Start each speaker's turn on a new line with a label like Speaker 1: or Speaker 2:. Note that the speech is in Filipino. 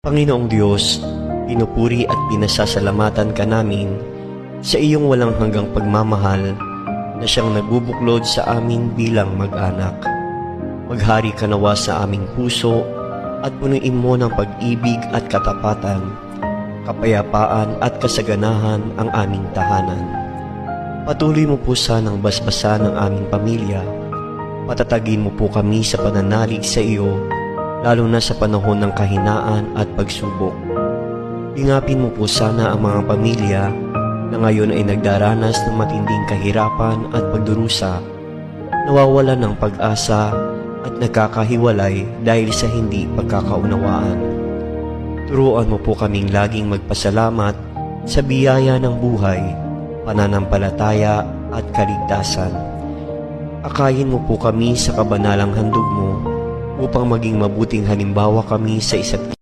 Speaker 1: Panginoong Diyos, pinupuri at pinasasalamatan ka namin sa iyong walang hanggang pagmamahal na siyang nagbubuklod sa amin bilang mag-anak. Maghari ka nawa sa aming puso at punuin mo ng pag-ibig at katapatan, kapayapaan at kasaganahan ang aming tahanan. Patuloy mo po sanang basbasan ng aming pamilya. Patatagin mo po kami sa pananalig sa iyo, lalo na sa panahon ng kahinaan at pagsubok. Ingapin mo po sana ang mga pamilya na ngayon ay nagdaranas ng matinding kahirapan at pagdurusa, nawawalan ng pag-asa at nagkakahiwalay dahil sa hindi pagkakaunawaan. Turuan mo po kaming laging magpasalamat sa biyaya ng buhay, pananampalataya at kaligtasan. Akayin mo po kami sa kabanalang handog mo upang maging mabuting halimbawa kami sa isa't isa.